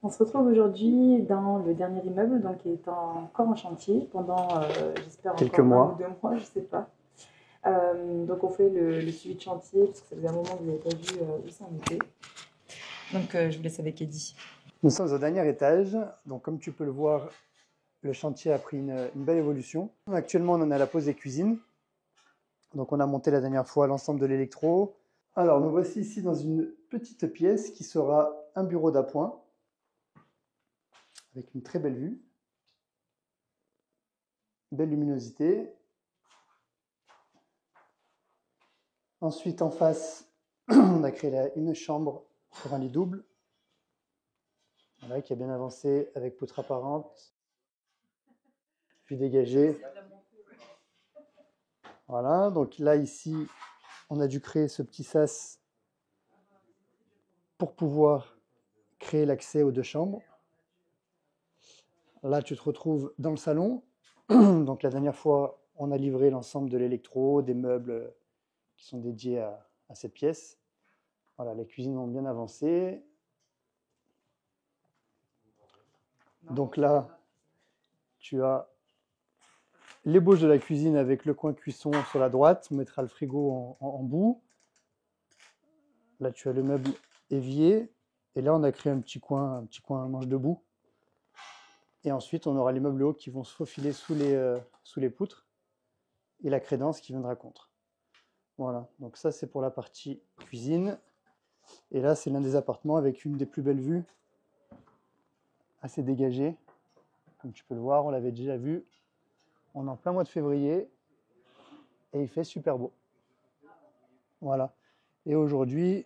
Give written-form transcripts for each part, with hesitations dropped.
On se retrouve aujourd'hui dans le dernier immeuble, donc qui est encore en chantier pendant, j'espère Quelques encore un ou mois. deux mois, je sais pas. Donc on fait le suivi de chantier parce que ça faisait un moment que vous n'avez pas vu où ça en était. Donc je vous laisse avec Eddy. Nous sommes au dernier étage. Donc, comme tu peux le voir, le chantier a pris une belle évolution. Actuellement, on en est à la pose des cuisines. Donc, on a monté la dernière fois l'ensemble de l'électro. Alors, nous voici ici dans une petite pièce qui sera un bureau d'appoint avec une très belle vue, belle luminosité. Ensuite, en face, on a créé une chambre pour un lit double, voilà, qui a bien avancé avec poutre apparente, vue dégagée. Voilà, donc là, ici, on a dû créer ce petit sas pour pouvoir créer l'accès aux deux chambres. Là, tu te retrouves dans le salon. Donc, la dernière fois, on a livré l'ensemble de l'électro, des meubles qui sont dédiés à cette pièce. Voilà, les cuisines ont bien avancé. Donc là, tu as l'ébauche de la cuisine avec le coin cuisson sur la droite. On mettra le frigo en bout. Là, tu as le meuble évier. Et là, on a créé un petit coin manche debout. Et ensuite, on aura les meubles hauts qui vont se faufiler sous les poutres et la crédence qui viendra contre. Voilà, donc ça c'est pour la partie cuisine. Et là, c'est l'un des appartements avec une des plus belles vues, assez dégagée. Comme tu peux le voir, on l'avait déjà vu. On est en plein mois de février et il fait super beau. Voilà. Et aujourd'hui,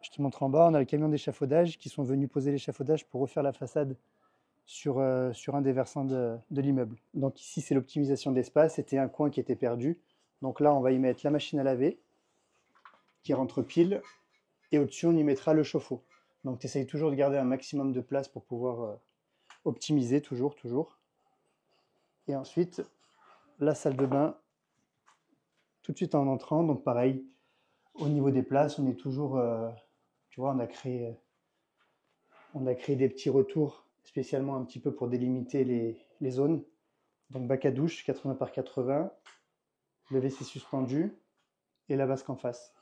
je te montre en bas, on a le camion d'échafaudage qui sont venus poser l'échafaudage pour refaire la façade sur un des versants de l'immeuble. Donc ici, c'est l'optimisation d'espace. C'était un coin qui était perdu. Donc là, on va y mettre la machine à laver qui rentre pile. Et au-dessus, on y mettra le chauffe-eau. Donc tu essayes toujours de garder un maximum de place pour pouvoir optimiser, toujours. Et ensuite, la salle de bain, tout de suite en entrant. Donc pareil, au niveau des places, on est toujours, tu vois, on a créé des petits retours, spécialement un petit peu pour délimiter les zones. Donc bac à douche, 80 par 80, le WC suspendu et la vasque en face.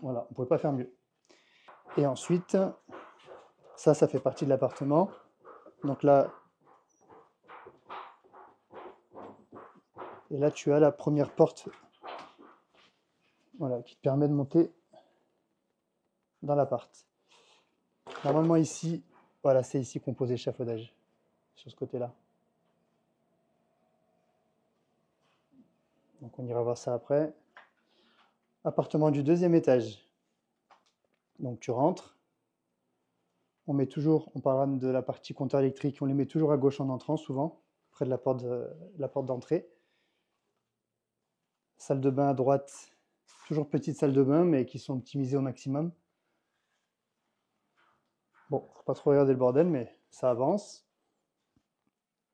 Voilà, on ne pouvait pas faire mieux. Et ensuite, ça fait partie de l'appartement. Donc là, et là, tu as la première porte, voilà, qui te permet de monter dans l'appart. Normalement ici, voilà, c'est ici qu'on pose l'échafaudage, sur ce côté-là. Donc on ira voir ça après. Appartement du deuxième étage. Donc tu rentres. On met toujours, on parlera de la partie compteur électrique, on les met toujours à gauche en entrant souvent, près de la porte d'entrée. Salle de bain à droite, toujours petite salle de bain, mais qui sont optimisées au maximum. Bon, faut pas trop regarder le bordel, mais ça avance.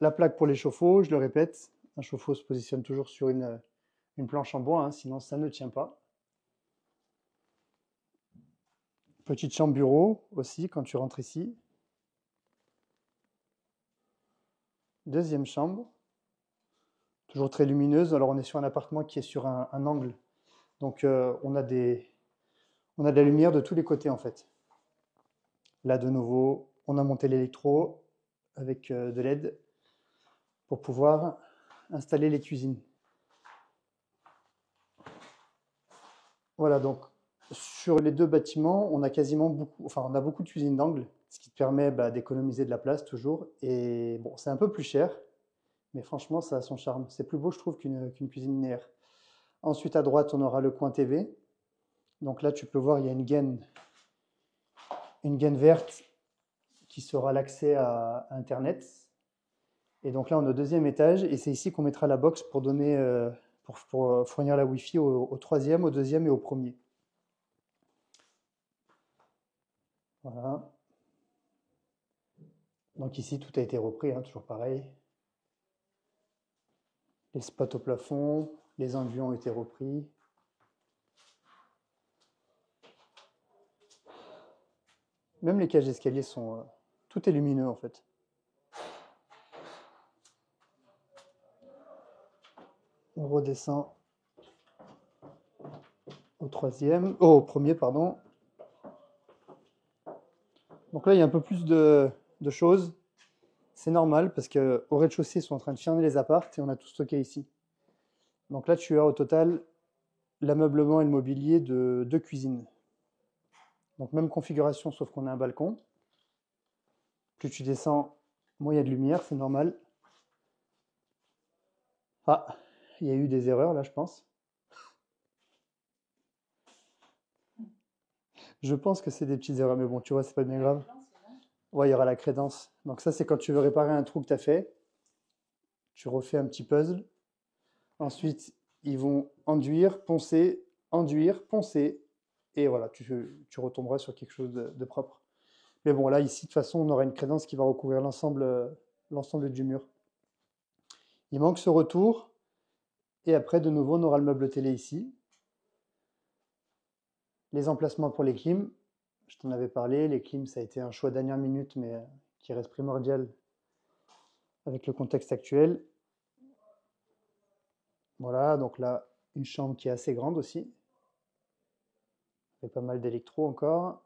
La plaque pour les chauffe-eau, je le répète, un chauffe-eau se positionne toujours sur une planche en bois, hein, sinon ça ne tient pas. Petite chambre bureau aussi quand tu rentres ici. Deuxième chambre, toujours très lumineuse. Alors on est sur un appartement qui est sur un angle, donc on a de la lumière de tous les côtés en fait. Là de nouveau, on a monté l'électro avec de LED pour pouvoir installer les cuisines. Voilà, donc sur les deux bâtiments, on a quasiment beaucoup de cuisines d'angle, ce qui te permet d'économiser de la place toujours. Et bon, c'est un peu plus cher, mais franchement, ça a son charme. C'est plus beau, je trouve, qu'une cuisine linéaire. Ensuite, à droite, on aura le coin TV. Donc là, tu peux voir, il y a une gaine verte qui sera l'accès à Internet. Et donc là, on est au deuxième étage, et c'est ici qu'on mettra la box pour donner, pour fournir la Wi-Fi au troisième, au deuxième et au premier. Voilà. Donc ici, tout a été repris, hein, toujours pareil. Les spots au plafond, les enduits ont été repris. Même les cages d'escalier sont Tout est lumineux en fait. On redescend au premier, pardon. Donc là, il y a un peu plus de choses. C'est normal parce qu'au rez-de-chaussée, ils sont en train de fermer les apparts et on a tout stocké ici. Donc là, tu as au total l'ameublement et le mobilier de 2 cuisines. Donc même configuration, sauf qu'on a un balcon. Plus tu descends, moins il y a de lumière, c'est normal. Ah, il y a eu des erreurs là, je pense. Je pense que c'est des petites erreurs, mais bon, tu vois, c'est pas bien grave. Ouais, il y aura la crédence. Donc ça, c'est quand tu veux réparer un trou que tu as fait. Tu refais un petit puzzle. Ensuite, ils vont enduire, poncer, et voilà, tu retomberas sur quelque chose de propre. Mais bon, là, ici, de toute façon, on aura une crédence qui va recouvrir l'ensemble du mur. Il manque ce retour, et après, de nouveau, on aura le meuble télé ici. Les emplacements pour les clims, je t'en avais parlé, les clims, ça a été un choix dernière minute, mais qui reste primordial avec le contexte actuel. Voilà, donc là, une chambre qui est assez grande aussi. Il y a pas mal d'électro encore.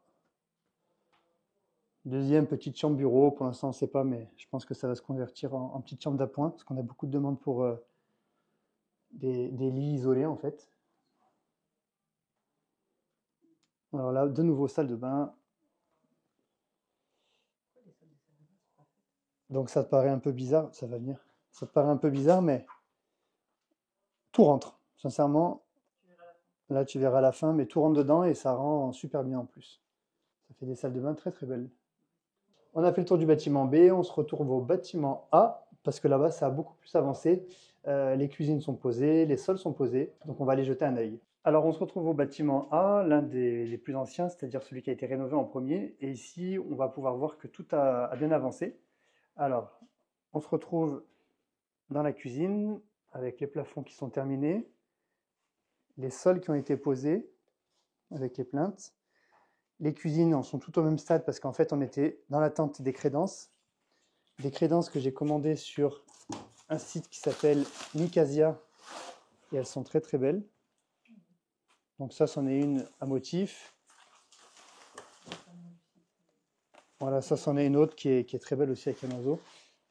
Deuxième petite chambre bureau, pour l'instant on ne sait pas, mais je pense que ça va se convertir en petite chambre d'appoint, parce qu'on a beaucoup de demandes pour des lits isolés en fait. Alors là, de nouveau salle de bain. Donc ça te paraît un peu bizarre, ça va venir. Ça te paraît un peu bizarre, mais tout rentre. Sincèrement, là tu verras à la fin, mais tout rentre dedans et ça rend super bien en plus. Ça fait des salles de bain très très belles. On a fait le tour du bâtiment B, on se retrouve au bâtiment A, parce que là-bas ça a beaucoup plus avancé. Les cuisines sont posées, les sols sont posés, donc on va aller jeter un œil. Alors on se retrouve au bâtiment A, l'un des plus anciens, c'est-à-dire celui qui a été rénové en premier. Et ici, on va pouvoir voir que tout a bien avancé. Alors, on se retrouve dans la cuisine, avec les plafonds qui sont terminés, les sols qui ont été posés, avec les plinthes. Les cuisines en sont tout au même stade, parce qu'en fait, on était dans l'attente des crédences. Des crédences que j'ai commandées sur un site qui s'appelle Nicasia, et elles sont très très belles. Donc ça, c'en est une à motif. Voilà, ça, c'en est une autre qui est très belle aussi avec un oiseau.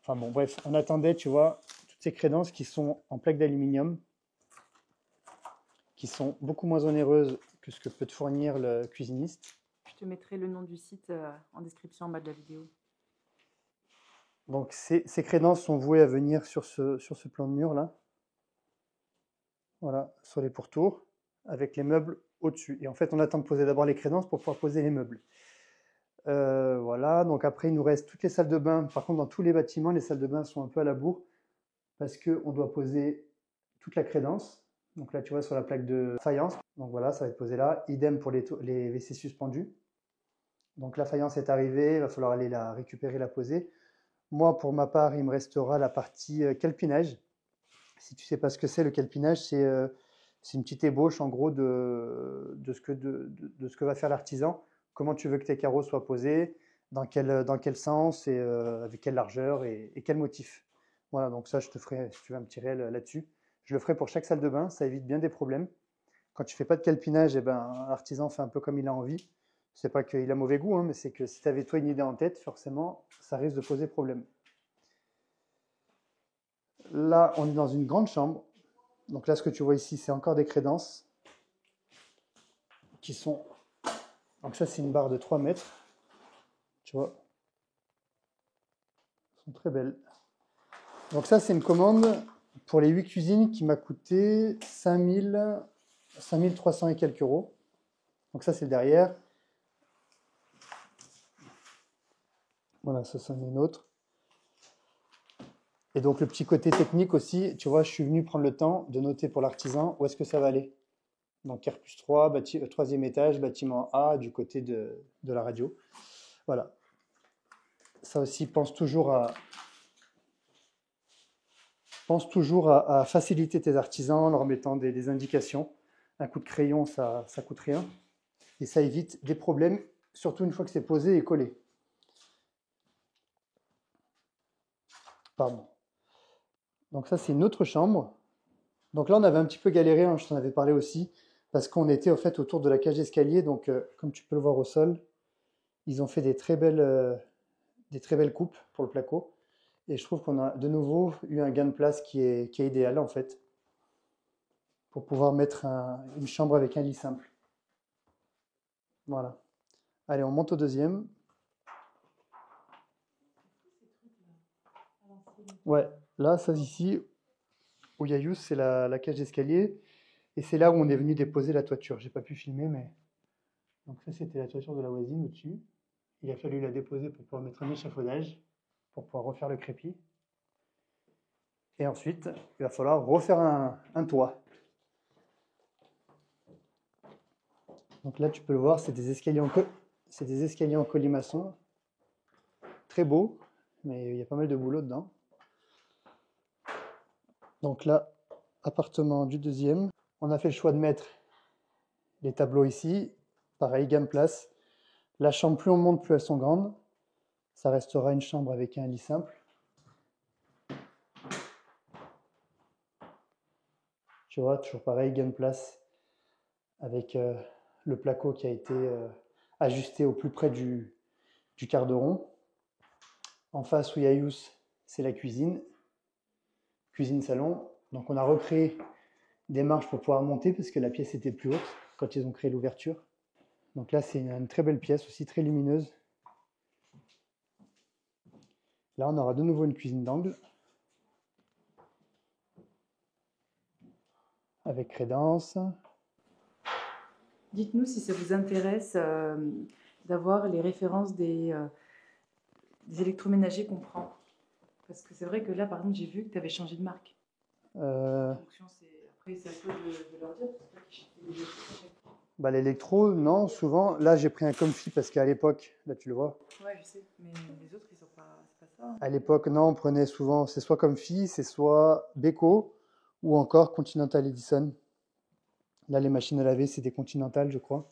Enfin bon, bref, on attendait, tu vois, toutes ces crédences qui sont en plaque d'aluminium, qui sont beaucoup moins onéreuses que ce que peut te fournir le cuisiniste. Je te mettrai le nom du site en description en bas de la vidéo. Donc ces crédences sont vouées à venir sur ce plan de mur là. Voilà, sur les pourtours, avec les meubles au-dessus. Et en fait, on attend de poser d'abord les crédences pour pouvoir poser les meubles. Voilà, donc après, il nous reste toutes les salles de bain. Par contre, dans tous les bâtiments, les salles de bain sont un peu à la bourre parce qu'on doit poser toute la crédence. Donc là, tu vois, sur la plaque de faïence. Donc voilà, ça va être posé là. Idem pour les WC suspendus. Donc la faïence est arrivée, il va falloir aller la récupérer, la poser. Moi, pour ma part, il me restera la partie calpinage. Si tu ne sais pas ce que c'est, le calpinage, c'est une petite ébauche en gros de ce que va faire l'artisan. Comment tu veux que tes carreaux soient posés, dans quel sens, et avec quelle largeur et quel motif. Voilà, donc ça, je te ferai, si tu veux, un petit réel là-dessus. Je le ferai pour chaque salle de bain, ça évite bien des problèmes. Quand tu ne fais pas de calpinage, eh ben, l'artisan fait un peu comme il a envie. C'est pas qu'il a mauvais goût, hein, mais c'est que si tu avais toi une idée en tête, forcément, ça risque de poser problème. Là, on est dans une grande chambre. Donc là, ce que tu vois ici, c'est encore des crédences qui sont... Donc ça, c'est une barre de 3 mètres. Tu vois, elles sont très belles. Donc ça, c'est une commande pour les 8 cuisines qui m'a coûté 5300 et quelques euros. Donc ça, c'est le derrière. Voilà, ça, c'en est une autre. Et donc le petit côté technique aussi, tu vois, je suis venu prendre le temps de noter pour l'artisan où est-ce que ça va aller. Donc R+3, troisième étage, bâtiment A, du côté de la radio. Voilà. Ça aussi, pense toujours à faciliter tes artisans en leur mettant des indications. Un coup de crayon, ça coûte rien. Et ça évite des problèmes, surtout une fois que c'est posé et collé. Pardon. Donc ça, c'est une autre chambre. Donc là, on avait un petit peu galéré, hein, je t'en avais parlé aussi, parce qu'on était au fait autour de la cage d'escalier. Donc, comme tu peux le voir au sol, ils ont fait des très belles coupes pour le placo. Et je trouve qu'on a de nouveau eu un gain de place qui est idéal en fait, pour pouvoir mettre une chambre avec un lit simple. Voilà. Allez, on monte au deuxième. Ouais, là, ça ici, au Yayous, c'est la cage d'escalier. Et c'est là où on est venu déposer la toiture. J'ai pas pu filmer, mais. Donc, ça, c'était la toiture de la voisine au-dessus. Il a fallu la déposer pour pouvoir mettre un échafaudage, pour pouvoir refaire le crépi. Et ensuite, il va falloir refaire un toit. Donc là, tu peux le voir, c'est des escaliers en colimaçon. Très beau, mais il y a pas mal de boulot dedans. Donc là, appartement du deuxième. On a fait le choix de mettre les tableaux ici. Pareil, gamme place. La chambre, plus on monte, plus elles sont grandes. Ça restera une chambre avec un lit simple. Tu vois, toujours pareil, gamme place. Avec le placo qui a été ajusté au plus près du quart de rond. En face, où il y a Yous, c'est la cuisine. Cuisine-salon. Donc on a recréé des marches pour pouvoir monter parce que la pièce était plus haute quand ils ont créé l'ouverture. Donc là, c'est une très belle pièce aussi, très lumineuse. Là, on aura de nouveau une cuisine d'angle avec crédence. Dites-nous si ça vous intéresse d'avoir les références des électroménagers qu'on prend. Parce que c'est vrai que là, par exemple, j'ai vu que tu avais changé de marque. Après, c'est à toi de leur dire. Parce que toi qui cherches des électros. Bah, l'électro, non, souvent. Là, j'ai pris un Comfy parce qu'à l'époque, là, tu le vois. Ouais, je sais. Mais les autres, ils sont pas. C'est pas ça. Hein. À l'époque, non, on prenait souvent, c'est soit Comfy, c'est soit Beko ou encore Continental Edison. Là, les machines à laver, c'est des Continental, je crois.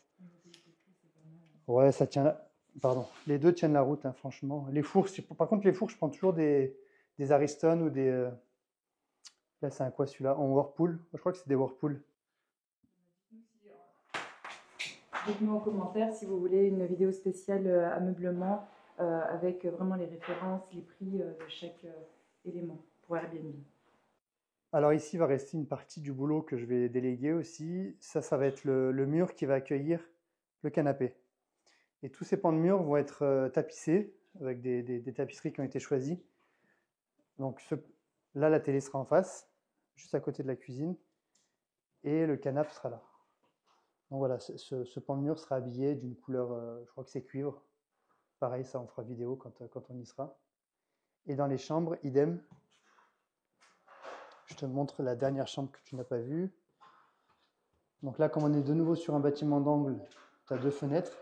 Ouais, ça tient. Pardon, les deux tiennent la route, hein, franchement. Les fours, par contre, les fours, je prends toujours des Ariston ou des. Là, c'est un quoi celui-là? En Whirlpool? Je crois que c'est des Whirlpool. Dites-nous en commentaire si vous voulez une vidéo spéciale ameublement avec vraiment les références, les prix de chaque élément pour Airbnb. Alors ici va rester une partie du boulot que je vais déléguer aussi. Ça va être le mur qui va accueillir le canapé. Et tous ces pans de mur vont être tapissés avec des tapisseries qui ont été choisies. Donc là, la télé sera en face, juste à côté de la cuisine, et le canapé sera là. Donc voilà, ce pan de mur sera habillé d'une couleur, je crois que c'est cuivre. Pareil, ça on fera vidéo quand on y sera. Et dans les chambres, idem. Je te montre la dernière chambre que tu n'as pas vue. Donc là, comme on est de nouveau sur un bâtiment d'angle, tu as deux fenêtres.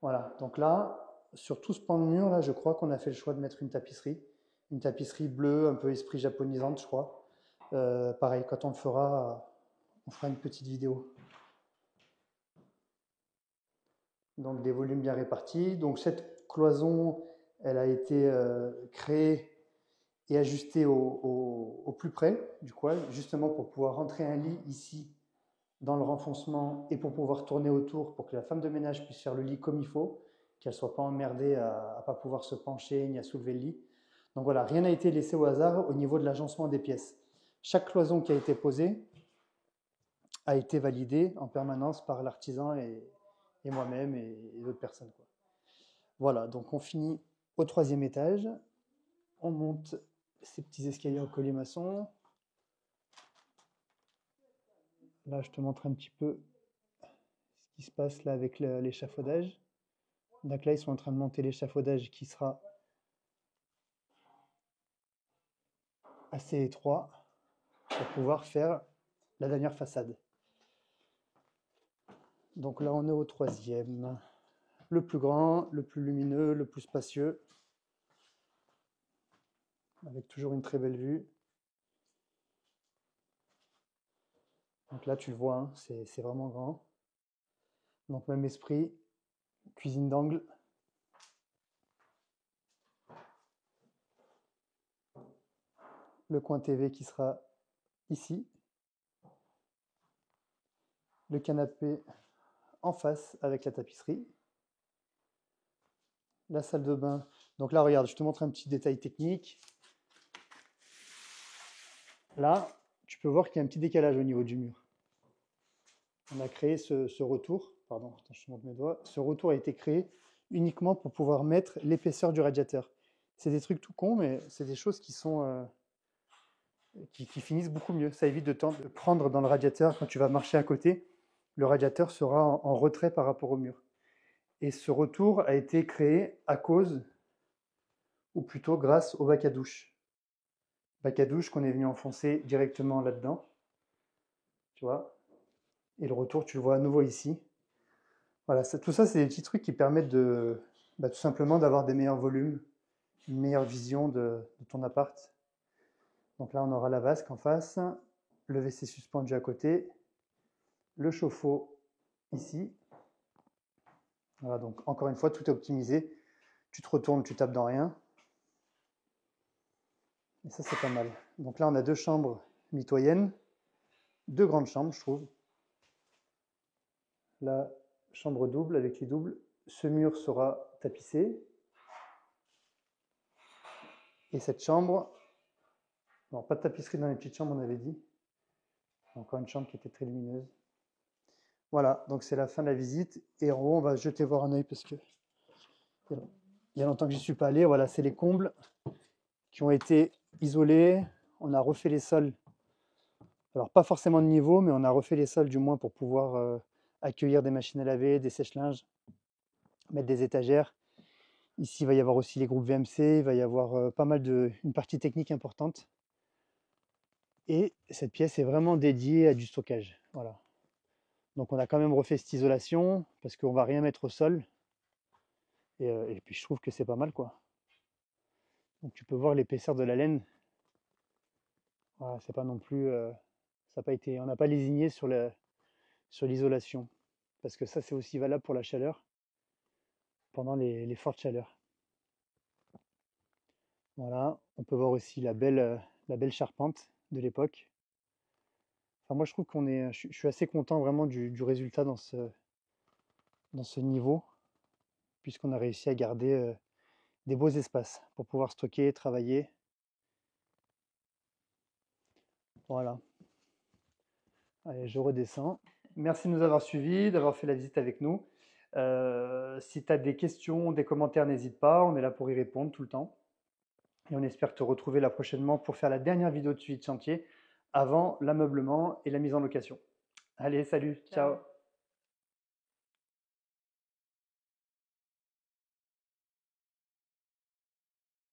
Voilà, donc là, sur tout ce pan de mur, là, je crois qu'on a fait le choix de mettre une tapisserie. Une tapisserie bleue, un peu esprit japonisante, je crois. Pareil, quand on le fera, on fera une petite vidéo. Donc des volumes bien répartis. Donc cette cloison, elle a été créée et ajustée au plus près du coin, justement pour pouvoir rentrer un lit ici dans le renfoncement et pour pouvoir tourner autour pour que la femme de ménage puisse faire le lit comme il faut, qu'elle ne soit pas emmerdée à ne pas pouvoir se pencher ni à soulever le lit. Donc voilà, rien n'a été laissé au hasard au niveau de l'agencement des pièces. Chaque cloison qui a été posée a été validée en permanence par l'artisan et moi-même et d'autres personnes, quoi. Voilà, donc on finit au 3e étage. On monte ces petits escaliers en colimaçon. Là, je te montre un petit peu ce qui se passe là avec l'échafaudage. Donc là, ils sont en train de monter l'échafaudage qui sera assez étroit pour pouvoir faire la dernière façade. Donc là, on est au 3e. Le plus grand, le plus lumineux, le plus spacieux. Avec toujours une très belle vue. Donc là, tu le vois, hein, c'est vraiment grand. Donc même esprit, cuisine d'angle. le coin TV qui sera ici, le canapé en face avec la tapisserie, la salle de bain. Donc là, regarde, je te montre un petit détail technique. Là, tu peux voir qu'il y a un petit décalage au niveau du mur. On a créé ce retour, pardon, attends, je te montre mes doigts. Ce retour a été créé uniquement pour pouvoir mettre l'épaisseur du radiateur. C'est des trucs tout cons, mais c'est des choses qui sont qui finissent beaucoup mieux. Ça évite de prendre dans le radiateur quand tu vas marcher à côté. Le radiateur sera en retrait par rapport au mur. Et ce retour a été créé à cause, ou plutôt grâce au bac à douche. Bac à douche qu'on est venu enfoncer directement là-dedans. Tu vois. Et le retour, tu le vois à nouveau ici. Voilà, tout ça, c'est des petits trucs qui permettent de, tout simplement d'avoir des meilleurs volumes, une meilleure vision de ton appart. Donc là, on aura la vasque en face, le WC suspendu à côté, le chauffe-eau ici. Voilà, donc encore une fois, tout est optimisé. Tu te retournes, tu tapes dans rien. Et ça, c'est pas mal. Donc là, on a 2 chambres mitoyennes, 2 grandes chambres, je trouve. La chambre double avec les doubles. Ce mur sera tapissé. Et cette chambre, non, pas de tapisserie dans les petites chambres, on avait dit. Encore une chambre qui était très lumineuse. Voilà, donc c'est la fin de la visite. Et en haut, on va jeter voir un œil parce que il y a longtemps que je n'y suis pas allé. Voilà, c'est les combles qui ont été isolés. On a refait les sols. Alors, pas forcément de niveau, mais on a refait les sols du moins pour pouvoir accueillir des machines à laver, des sèche-linges, mettre des étagères. Ici, il va y avoir aussi les groupes VMC. Il va y avoir pas mal une partie technique importante. Et cette pièce est vraiment dédiée à du stockage. Voilà. Donc on a quand même refait cette isolation parce qu'on va rien mettre au sol. Et puis je trouve que c'est pas mal quoi. Donc tu peux voir l'épaisseur de la laine. Voilà, c'est pas non plus. Ça a pas été, on n'a pas lésiné sur l'isolation. Parce que ça c'est aussi valable pour la chaleur. Pendant les fortes chaleurs. Voilà. On peut voir aussi la belle charpente de l'époque. Enfin, moi je trouve je suis assez content vraiment du résultat dans ce niveau. Puisqu'on a réussi à garder des beaux espaces pour pouvoir stocker, travailler. Voilà. Allez, je redescends. Merci de nous avoir suivis, d'avoir fait la visite avec nous. Si tu as des questions, des commentaires, n'hésite pas. On est là pour y répondre tout le temps. Et on espère te retrouver là prochainement pour faire la dernière vidéo de suivi de chantier avant l'ameublement et la mise en location. Allez, salut, ciao.